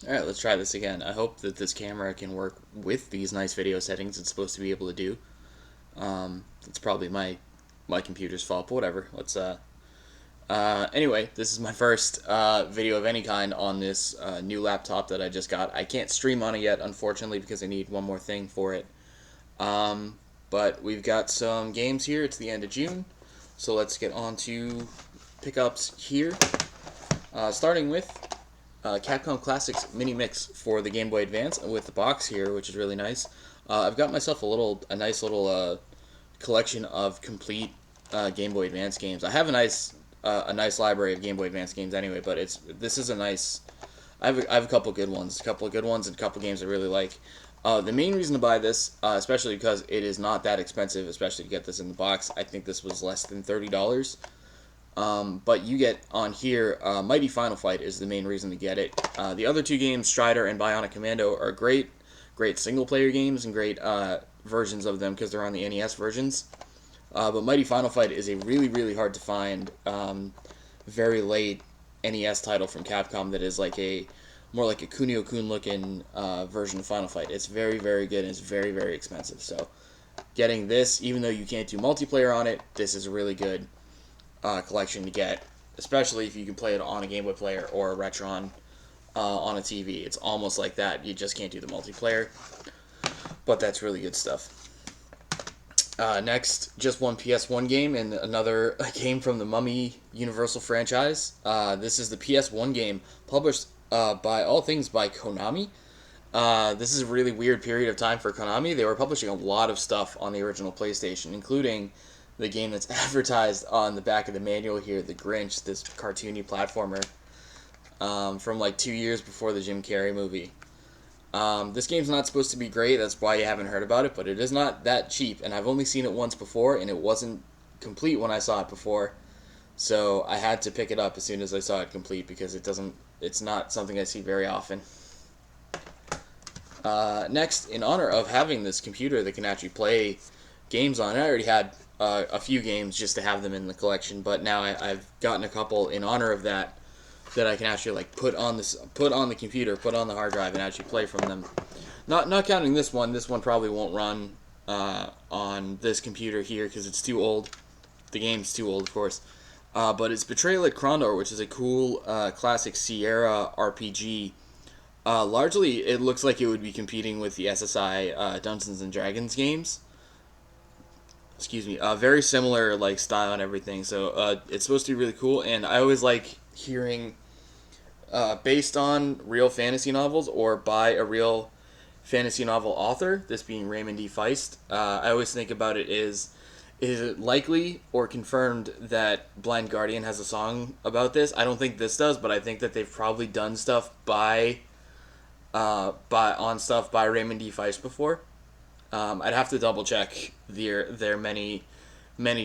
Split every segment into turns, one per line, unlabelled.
Alright, let's try this again. I hope that this camera can work with these nice video settings it's supposed to be able to do. It's probably my computer's fault, but whatever. Anyway, this is my first video of any kind on this new laptop that I just got. I can't stream on it yet, unfortunately, because I need one more thing for it. But we've got some games here. It's the end of June, so let's get on to pickups here. Starting with Capcom Classics Mini Mix for the Game Boy Advance with the box here, which is really nice. I've got myself a nice little collection of complete Game Boy Advance games. I have a nice library of Game Boy Advance games anyway, but this is a nice. I have a couple good ones, and a couple games I really like. The main reason to buy this, especially because it is not that expensive, especially to get this in the box. I think this was less than $30. But you get on here, Mighty Final Fight is the main reason to get it. The other two games, Strider and Bionic Commando, are great single-player games and great versions of them because they're on the NES versions. But Mighty Final Fight is a really hard to find, very late NES title from Capcom that is more like a Kunio-kun looking version of Final Fight. It's very good and it's very expensive. So getting this, even though you can't do multiplayer on it, this is a really good collection to get, especially if you can play it on a Game Boy player or a Retron on a TV. It's almost like that. You just can't do the multiplayer, but that's really good stuff. Next, just one PS1 game and another game from the Mummy Universal franchise. This is the PS1 game published by all things by Konami. This is a really weird period of time for Konami. They were publishing a lot of stuff on the original PlayStation, including the game that's advertised on the back of the manual here, the Grinch, this cartoony platformer from like 2 years before the Jim Carrey movie. This game's not supposed to be great, that's why you haven't heard about it, but it is not that cheap, and I've only seen it once before, and it wasn't complete when I saw it before, so I had to pick it up as soon as I saw it complete, because it's not something I see very often. Next, in honor of having this computer that can actually play games on it, I already had a few games just to have them in the collection, but now I've gotten a couple in honor of that I can actually put on the computer, put on the hard drive, and actually play from them. Not counting this one. This one probably won't run on this computer here because it's too old. The game's too old, of course. But it's Betrayal at Crondor, which is a cool classic Sierra RPG. Largely, it looks like it would be competing with the SSI Dungeons and Dragons games. Excuse me. Very similar style and everything. So it's supposed to be really cool, and I always like hearing based on real fantasy novels or by a real fantasy novel author, this being Raymond D. Feist. I always think about it is it likely or confirmed that Blind Guardian has a song about this? I don't think this does, but I think that they've probably done stuff by Raymond D. Feist before. I'd have to double check their many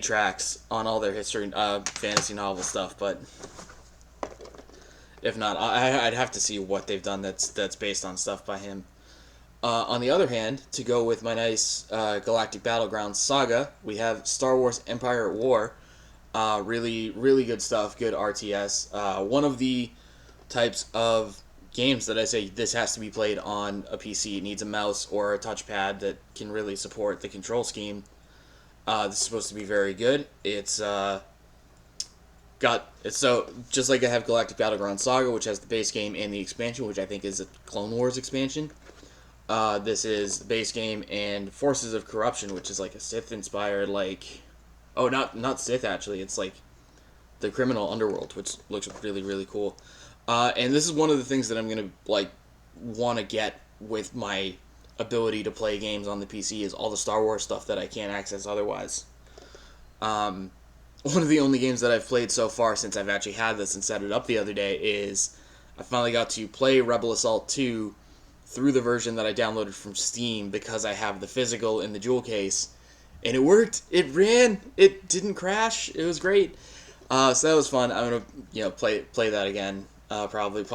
tracks on all their history fantasy novel stuff, but if not, I'd have to see what they've done that's based on stuff by him. On the other hand, to go with my nice Galactic Battlegrounds Saga, we have Star Wars Empire at War. Really good stuff, good RTS. One of the types of games that I say this has to be played on a PC. It needs a mouse or a touchpad that can really support the control scheme. This is supposed to be very good. It's so just like I have Galactic Battleground Saga, which has the base game and the expansion, which I think is a Clone Wars expansion. This is the base game and Forces of Corruption, which is like a Sith inspired not Sith actually. It's like the criminal underworld, which looks really cool. And this is one of the things that I'm gonna want to get with my ability to play games on the PC is all the Star Wars stuff that I can't access otherwise. One of the only games that I've played so far since I've actually had this and set it up the other day is I finally got to play Rebel Assault 2 through the version that I downloaded from Steam because I have the physical in the jewel case, and it worked. It ran. It didn't crash. It was great. So that was fun. I'm gonna play that again. Probably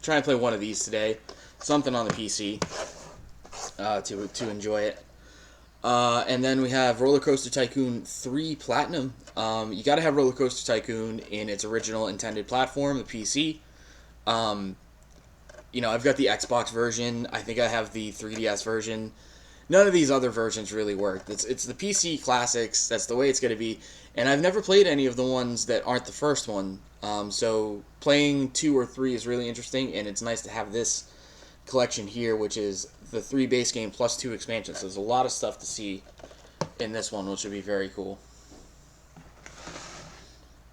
try and play one of these today. Something on the PC to enjoy it. And then we have Rollercoaster Tycoon 3 Platinum. You gotta have Rollercoaster Tycoon in its original intended platform, the PC. I've got the Xbox version. I think I have the 3DS version. None of these other versions really work. It's the PC classics. That's the way it's going to be. And I've never played any of the ones that aren't the first one. So playing 2 or 3 is really interesting, and it's nice to have this collection here, which is the 3 base game plus 2 expansions. So there's a lot of stuff to see in this one, which would be very cool.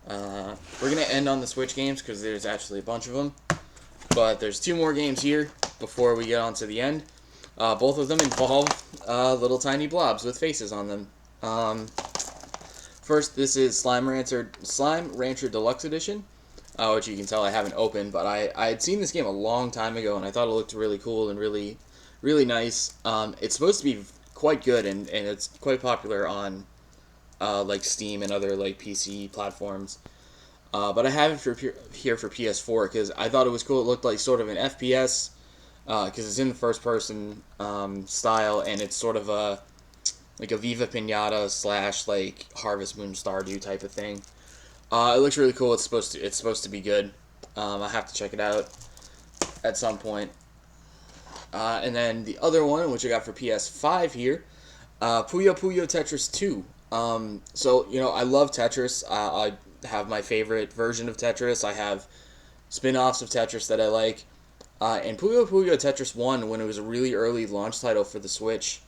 We're going to end on the Switch games because there's actually a bunch of them. But there's 2 more games here before we get on to the end. Both of them involve little tiny blobs with faces on them. First, this is Slime Rancher Deluxe Edition, which you can tell I haven't opened, but I had seen this game a long time ago, and I thought it looked really cool and really, really nice. It's supposed to be quite good, and it's quite popular on like Steam and other like PC platforms. But I have it here for PS4 because I thought it was cool. It looked like sort of an FPS because it's in the first-person style, and it's sort of a Viva Pinata / like Harvest Moon Stardew type of thing. It looks really cool. It's supposed to be good. I'll have to check it out at some point. And then the other one, which I got for PS5 here, Puyo Tetris 2. So I love Tetris. I have my favorite version of Tetris. I have spin-offs of Tetris that I like. And Puyo Tetris 1, when it was a really early launch title for the Switch,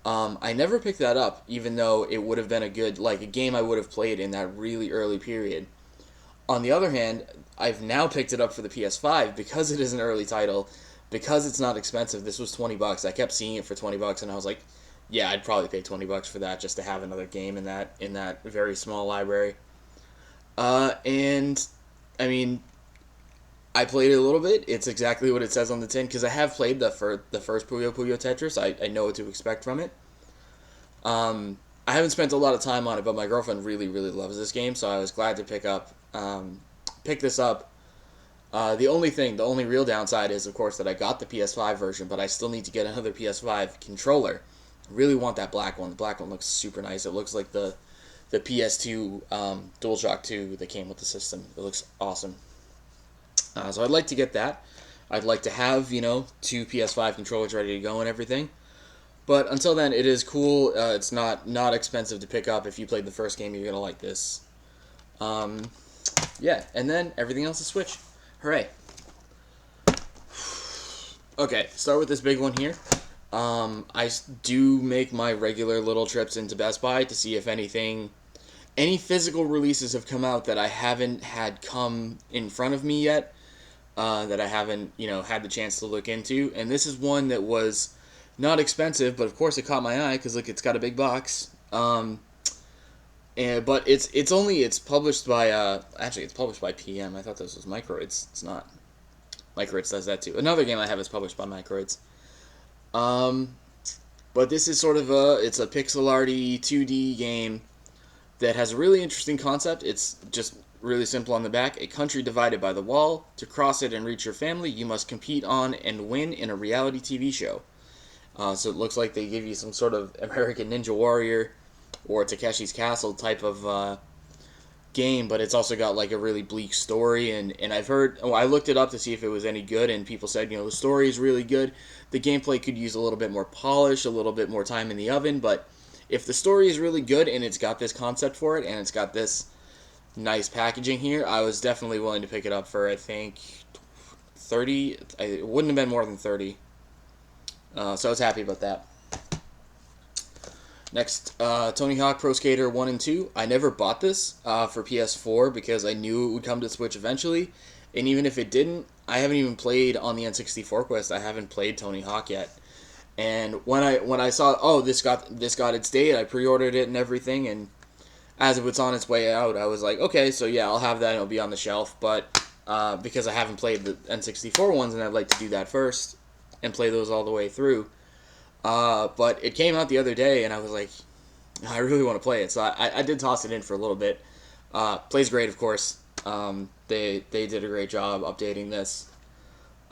I never picked that up, even though it would have been a game I would have played in that really early period. On the other hand, I've now picked it up for the PS5 because it is an early title, because it's not expensive. This was $20. I kept seeing it for $20, and I was like, yeah, I'd probably pay $20 for that just to have another game in that very small library. And I mean, I played it a little bit. It's exactly what it says on the tin, because I have played the first Puyo Tetris. I know what to expect from it. I haven't spent a lot of time on it, but my girlfriend really, really loves this game, so I was glad to pick this up. The only real downside is, of course, that I got the PS5 version, but I still need to get another PS5 controller. I really want that black one. The black one looks super nice. It looks like the PS2 DualShock 2 that came with the system. It looks awesome. So I'd like to get that. I'd like to have, 2 PS5 controllers ready to go and everything. But until then, it is cool. It's not expensive to pick up. If you played the first game, you're going to like this. Yeah, and then everything else is Switch. Hooray. Okay, start with this big one here. I do make my regular little trips into Best Buy to see if any physical releases have come out that I haven't had come in front of me yet, that I haven't, had the chance to look into. And this is one that was not expensive, but of course it caught my eye because look, it's got a big box. But it's published by it's published by PM. I thought this was Microids. It's not. Microids does that too. Another game I have is published by Microids. But this is sort of it's a pixel arty 2D game that has a really interesting concept. It's just really simple on the back. A country divided by the wall. To cross it and reach your family, you must compete on and win in a reality TV show. So it looks like they give you some sort of American Ninja Warrior or Takeshi's Castle type of game, but it's also got like a really bleak story. And I've heard, I looked it up to see if it was any good, and people said, the story is really good. The gameplay could use a little bit more polish, a little bit more time in the oven, but if the story is really good and it's got this concept for it and it's got this nice packaging here, I was definitely willing to pick it up for, I think, 30. It wouldn't have been more than 30. So I was happy about that. Next, Tony Hawk Pro Skater 1 and 2. I never bought this for PS4 because I knew it would come to Switch eventually. And even if it didn't, I haven't even played on the N64 Quest. I haven't played Tony Hawk yet. And when I saw, this got its date, I pre-ordered it and everything. And as it was on its way out, I was like, okay, so yeah, I'll have that and it'll be on the shelf. But because I haven't played the N64 ones, and I'd like to do that first and play those all the way through. But it came out the other day, and I was like, I really want to play it. So I did toss it in for a little bit. Plays great, of course. They did a great job updating this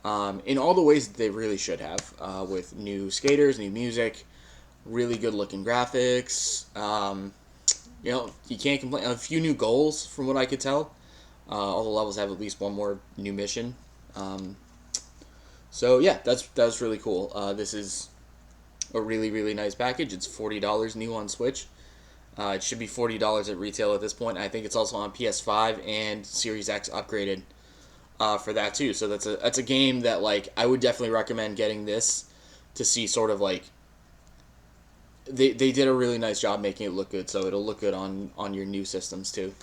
in all the ways that they really should have, with new skaters, new music, really good looking graphics. You can't complain. A few new goals, from what I could tell. All the levels have at least one more new mission. So yeah, that's really cool. This is a really nice package. It's $40 new on Switch. It should be $40 at retail at this point. I think it's also on PS5 and Series X upgraded for that too. So that's a game that like I would definitely recommend getting this to see sort of like they did a really nice job making it look good. So it'll look good on your new systems too.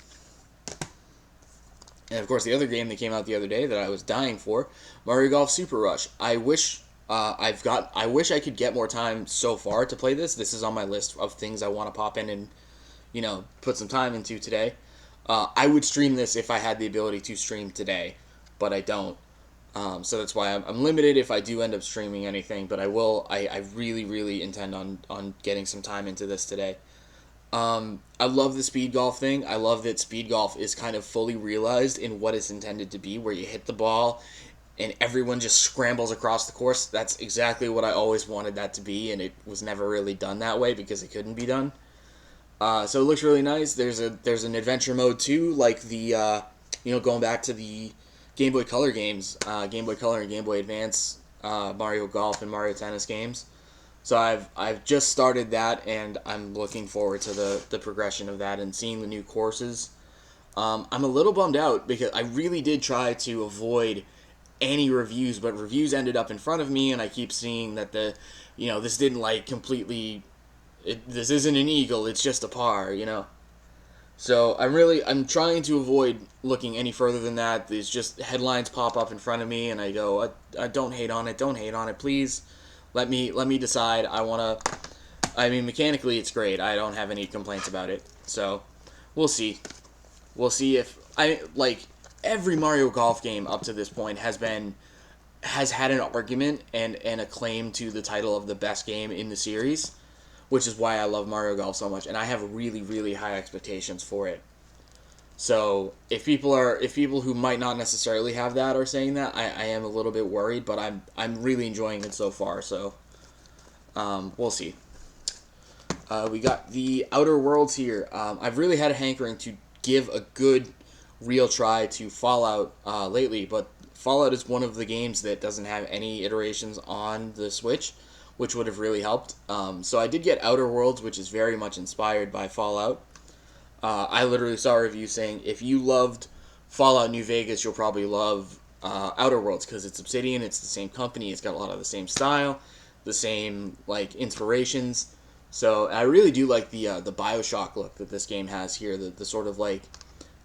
And of course, the other game that came out the other day that I was dying for, Mario Golf Super Rush. I wish I wish I could get more time so far to play this. This is on my list of things I want to pop in and put some time into today. I would stream this if I had the ability to stream today, but I don't. So that's why I'm limited if I do end up streaming anything. But I will. I really intend on getting some time into this today. I love the speed golf thing. I love that speed golf is kind of fully realized in what it's intended to be, where you hit the ball and everyone just scrambles across the course. That's exactly what I always wanted that to be, and it was never really done that way because it couldn't be done. So it looks really nice. There's an adventure mode too, like the going back to the Game Boy Color games, Game Boy Color and Game Boy Advance, Mario Golf and Mario Tennis games. So I've just started that, and I'm looking forward to the progression of that and seeing the new courses. I'm a little bummed out because I really did try to avoid any reviews, but reviews ended up in front of me, and I keep seeing that this didn't like completely. This isn't an eagle; it's just a par, So I'm trying to avoid looking any further than that. There's just headlines pop up in front of me, and I go, I don't hate on it, please. Let me decide. I mean, mechanically it's great. I don't have any complaints about it. So, we'll see. We'll see if every Mario Golf game up to this point has had an argument and a claim to the title of the best game in the series, which is why I love Mario Golf so much, and I have really high expectations for it. So if people who might not necessarily have that are saying that, I am a little bit worried, but I'm really enjoying it so far. So we'll see. We got the Outer Worlds here. I've really had a hankering to give a good, real try to Fallout lately, but Fallout is one of the games that doesn't have any iterations on the Switch, which would have really helped. So I did get Outer Worlds, which is very much inspired by Fallout. I literally saw a review saying if you loved Fallout New Vegas, you'll probably love Outer Worlds because it's Obsidian, it's the same company, it's got a lot of the same style, the same inspirations. So I really do like the BioShock look that this game has here, the sort of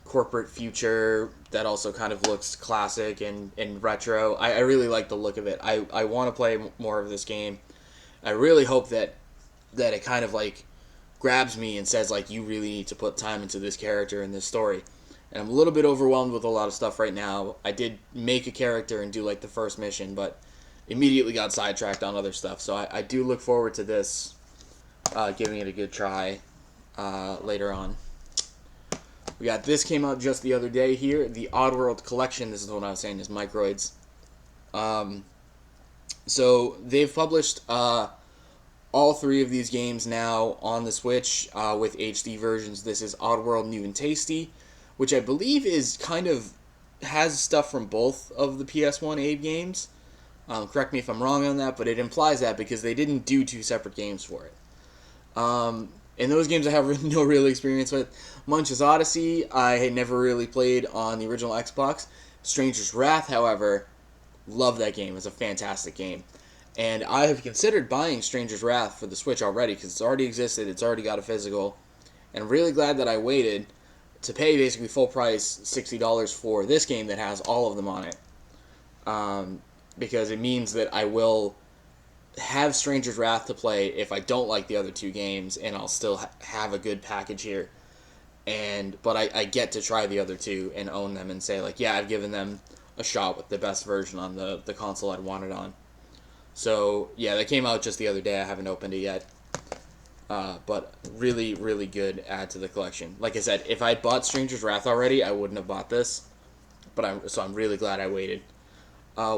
corporate future that also kind of looks classic and retro. I really like the look of it. I want to play more of this game. I really hope that it kind of grabs me and says you really need to put time into this character and this story. And I'm a little bit overwhelmed with a lot of stuff right now. I did make a character and do the first mission, but immediately got sidetracked on other stuff. So I do look forward to this, giving it a good try later on. We got this came out just the other day here, the Oddworld Collection. This is what I was saying is Microids. So they've published all three of these games now on the Switch with HD versions. This is Oddworld New and Tasty, which I believe is has stuff from both of the PS1 Abe games. Correct me if I'm wrong on that, but it implies that because they didn't do two separate games for it. And those games I have no real experience with. Munch's Odyssey, I had never really played on the original Xbox. Stranger's Wrath, however, love that game. It's a fantastic game. And I have considered buying Stranger's Wrath for the Switch already because it's already existed, it's already got a physical. And I'm really glad that I waited to pay basically full price $60 for this game that has all of them on it. Because it means that I will have Stranger's Wrath to play if I don't like the other two games, and I'll still have a good package here. But I get to try the other two and own them and say, yeah, I've given them a shot with the best version on the console I'd want it on. So, yeah, that came out just the other day. I haven't opened it yet. But really good add to the collection. Like I said, if I'd bought Stranger's Wrath already, I wouldn't have bought this. So I'm really glad I waited.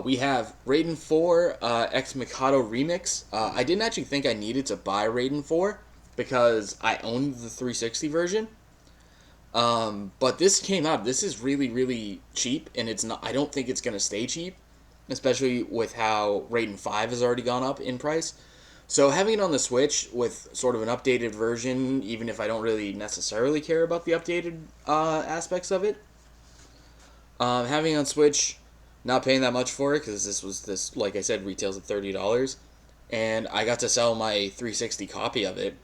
We have Raiden 4 X Mikado Remix. I didn't actually think I needed to buy Raiden 4 because I owned the 360 version. But this came out. This is really cheap, and it's not. I don't think it's gonna stay cheap. especially with how Raiden 5 has already gone up in price. So having it on the Switch with sort of an updated version, even if I don't really necessarily care about the updated aspects of it, having it on Switch, not paying that much for it because this like I said retails at $30, and I got to sell my 360 copy of it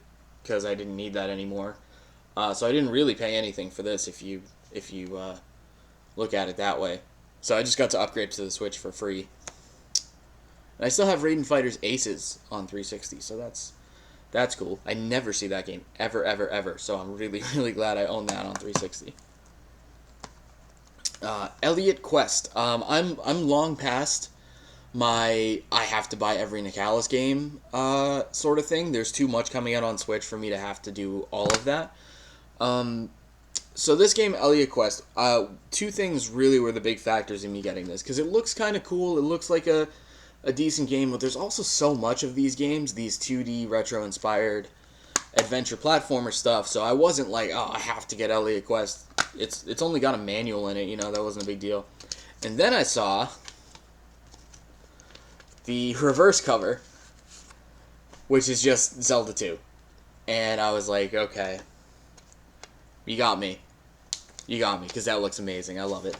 because I didn't need that anymore. So I didn't really pay anything for this if you look at it that way. So I just got to upgrade to the Switch for free. And I still have Raiden Fighters Aces on 360, so that's cool. I never see that game ever, ever, ever. So I'm really, really glad I own that on 360. Elliot Quest. I'm long past my I have to buy every Nicalis game sort of thing. There's too much coming out on Switch for me to have to do all of that. So this game, Elliot Quest, two things really were the big factors in me getting this, because it looks kind of cool. It looks like a decent game, but there's also so much of these games, these 2D retro-inspired adventure platformer stuff, so I wasn't like, oh, I have to get Elliot Quest. It's only got a manual in it, you know, that wasn't a big deal. And then I saw the reverse cover, which is just Zelda 2. And I was like, okay, you got me. You got me, because that looks amazing. I love it.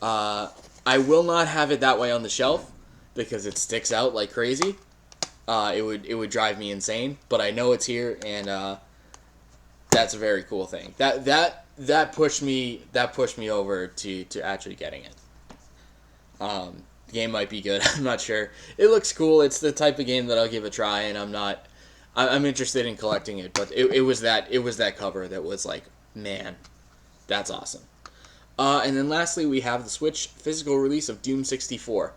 I will not have it that way on the shelf, because it sticks out like crazy. It would drive me insane, but I know it's here, and that's a very cool thing. That pushed me over to actually getting it. The game might be good. I'm not sure. It looks cool. It's the type of game that I'll give a try, and I'm interested in collecting it. But it was that cover that was like, man, that's awesome. And then lastly, we have the Switch physical release of Doom 64.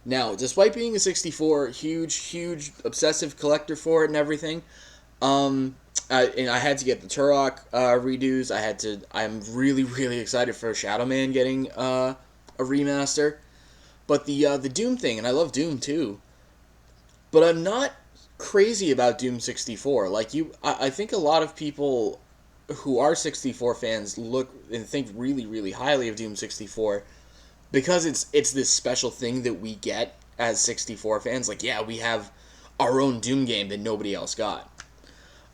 Now, despite being a 64, huge obsessive collector for it and everything, and I had to get the Turok redos. I'm really excited for Shadow Man getting a remaster. But the Doom thing, and I love Doom too, but I'm not crazy about Doom 64. Like I think a lot of people who are 64 fans look and think really highly of Doom 64 because it's this special thing that we get as 64 fans. Like, yeah, we have our own Doom game that nobody else got.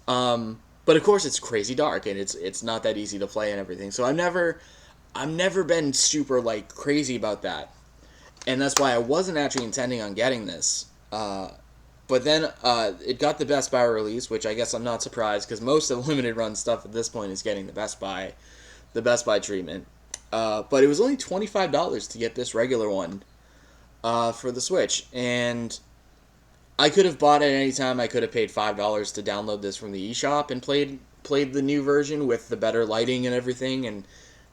But of course it's crazy dark and it's not that easy to play and everything. So I've never been super like crazy about that. And that's why I wasn't actually intending on getting this. But then it got the Best Buy release, which I guess I'm not surprised because most of the limited run stuff at this point is getting the Best Buy treatment. But it was only $25 to get this regular one for the Switch, and I could have bought it at any time. I could have paid $5 to download this from the eShop and played the new version with the better lighting and everything, and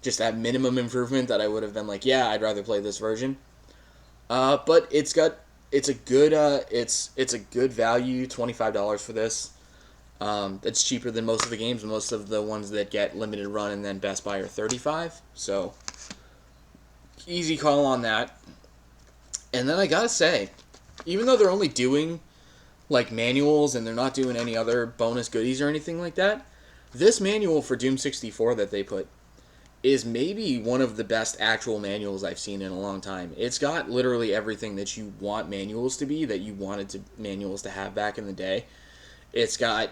just that minimum improvement that I would have been like, yeah, I'd rather play this version. But it's a good value, $25 for this. It's cheaper than most of the games. Most of the ones that get limited run and then Best Buy are $35. So easy call on that. And then I gotta say, even though they're only doing like manuals and they're not doing any other bonus goodies or anything like that, this manual for Doom 64 that they put is maybe one of the best actual manuals I've seen in a long time. It's got literally everything that you want manuals to be, that you wanted manuals to have back in the day. It's got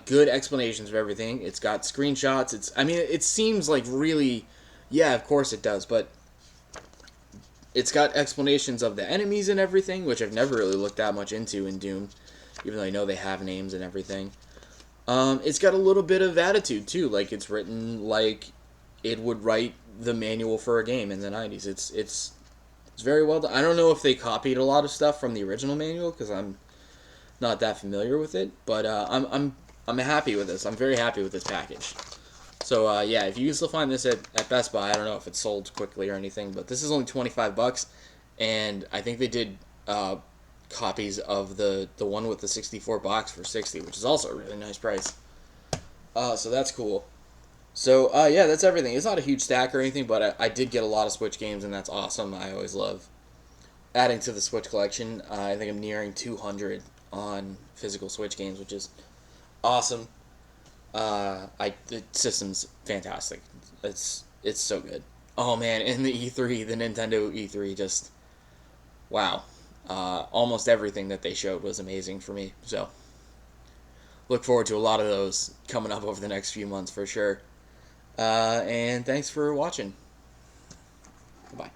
good explanations of everything. It's got screenshots. It seems like really, yeah, of course it does, but it's got explanations of the enemies and everything, which I've never really looked that much into in Doom, even though I know they have names and everything. It's got a little bit of attitude, too. Like, it's written like it would write the manual for a game in the 90s. It's very well done. I don't know if they copied a lot of stuff from the original manual, because I'm not that familiar with it, but I'm happy with this. I'm very happy with this package. So yeah, if you can still find this at Best Buy, I don't know if it's sold quickly or anything, but this is only $25, and I think they did copies of the one with the 64 box for $60, which is also a really nice price. So that's cool. So yeah, that's everything. It's not a huge stack or anything, but I did get a lot of Switch games, and that's awesome. I always love adding to the Switch collection. I think I'm nearing 200 on physical Switch games, which is awesome. The system's fantastic. It's so good. Oh man, and the Nintendo E3 just wow, almost everything that they showed was amazing for me. So look forward to a lot of those coming up over the next few months for sure. And thanks for watching. Bye.